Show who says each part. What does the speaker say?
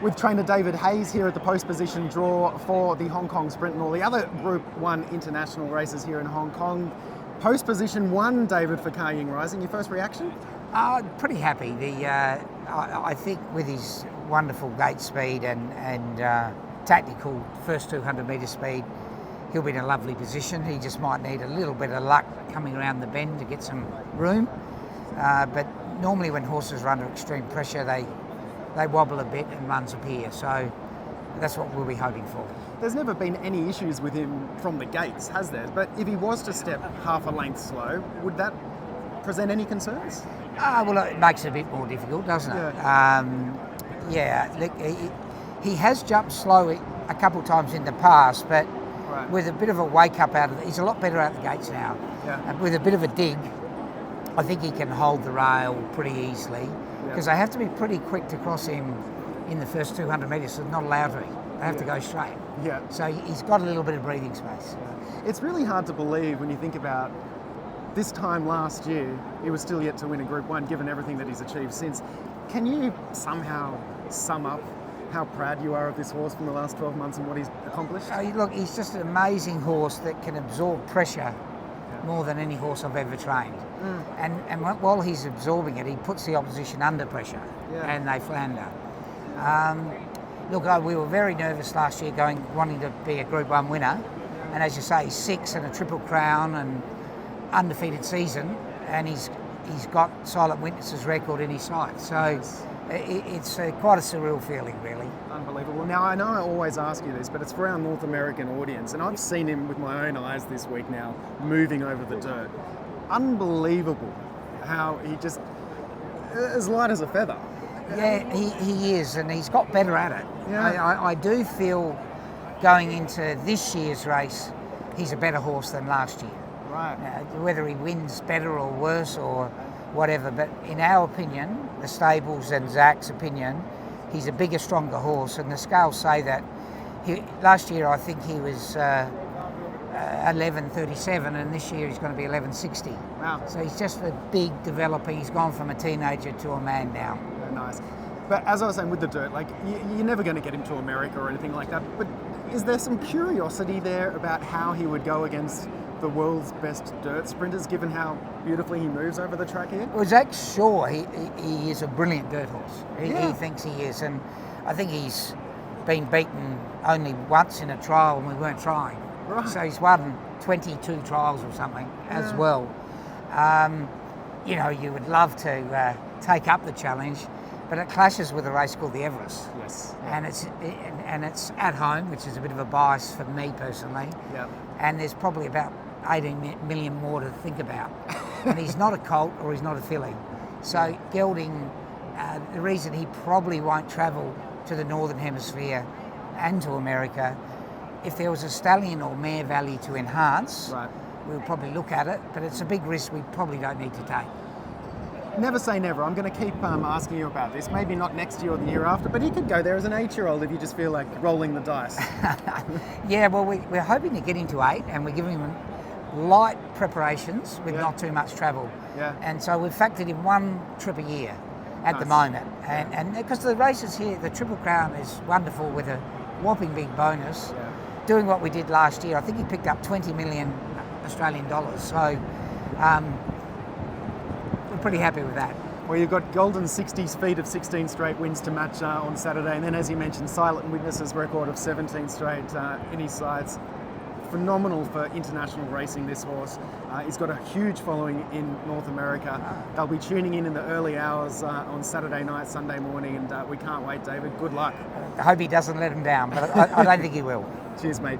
Speaker 1: with trainer David Haynes here at the post position draw for the Hong Kong Sprint and all the other Group 1 international races here in Hong Kong. Post position 1, David, for Ka Ying Rising. Your first reaction?
Speaker 2: Pretty happy. I think with his wonderful gate speed and tactical first 200 metre speed, he'll be in a lovely position. He just might need a little bit of luck coming around the bend to get some room. But normally when horses are under extreme pressure, they wobble a bit and runs appear. So that's what we'll be hoping for.
Speaker 1: There's never been any issues with him from the gates, has there? But if he was to step half a length slow, would that present any concerns?
Speaker 2: Well, it makes it a bit more difficult, doesn't it? Look, he has jumped slow a couple of times in the past, but with a bit of a wake-up out of it, he's a lot better out the gates now. And with a bit of a dig, I think he can hold the rail pretty easily, because they have to be pretty quick to cross him in the first 200 metres, so they're not allowed to. They have to go straight. So he's got a little bit of breathing space.
Speaker 1: It's really hard to believe when you think about this time last year, he was still yet to win a Group 1, given everything that he's achieved since. Can you somehow sum up how proud you are of this horse from the last 12 months and what he's accomplished?
Speaker 2: Look, he's just an amazing horse that can absorb pressure more than any horse I've ever trained. And while he's absorbing it, he puts the opposition under pressure and they flounder. Look, we were very nervous last year wanting to be a Group 1 winner. And as you say, he's 6 and a Triple Crown and undefeated season, and he's got Silent Witness's record in his sights. So it's quite a surreal feeling, really.
Speaker 1: Unbelievable. Now, I know I always ask you this, but it's for our North American audience, and I've seen him with my own eyes this week now, moving over the dirt. Unbelievable how he just, as light as a feather.
Speaker 2: Yeah, he is, and he's got better at it. I do feel going into this year's race, he's a better horse than last year.
Speaker 1: Right.
Speaker 2: Whether he wins better or worse or whatever, but in our opinion, the stables and Zach's opinion, he's a bigger, stronger horse, and the scales say that. Last year I think he was 11.37, and this year he's going to be 11.60.
Speaker 1: Wow.
Speaker 2: So he's just a big developer. He's gone from a teenager to a man now.
Speaker 1: Very nice. But as I was saying with the dirt, like you're never going to get him to America or anything like that, but is there some curiosity there about how he would go against the world's best dirt sprinters, given how beautifully he moves over the track here?
Speaker 2: Well, Zach's sure he is a brilliant dirt horse. He thinks he is, and I think he's been beaten only once in a trial when we weren't trying.
Speaker 1: Right.
Speaker 2: So he's won 22 trials or something as well. You would love to take up the challenge, but it clashes with a race called the Everest.
Speaker 1: Yes.
Speaker 2: And it's at home, which is a bit of a bias for me personally. And there's probably about 18 million more to think about. And he's not a colt or he's not a filly. So gelding, the reason he probably won't travel to the Northern Hemisphere and to America, if there was a stallion or mare valley to enhance, we'll probably look at it, but it's a big risk we probably don't need to take.
Speaker 1: Never say never. I'm going to keep asking you about this. Maybe not next year or the year after, but he could go there as an 8-year-old if you just feel like rolling the dice.
Speaker 2: Yeah, well, we're hoping to get into 8, and we're giving him light preparations with not too much travel. And so we've factored in 1 trip a year at the moment. And because the races here, the Triple Crown is wonderful with a whopping big bonus. Doing what we did last year, I think he picked up 20 million Australian dollars. So we're pretty happy with that.
Speaker 1: Well, you've got Golden 60's feet of 16 straight wins to match on Saturday, and then, as you mentioned, Silent Witness's record of 17 straight in his sights. Phenomenal for international racing, this horse. He's got a huge following in North America. They'll be tuning in the early hours on Saturday night, Sunday morning, and we can't wait, David. Good luck.
Speaker 2: I hope he doesn't let him down, but I don't think he will.
Speaker 1: Cheers, mate.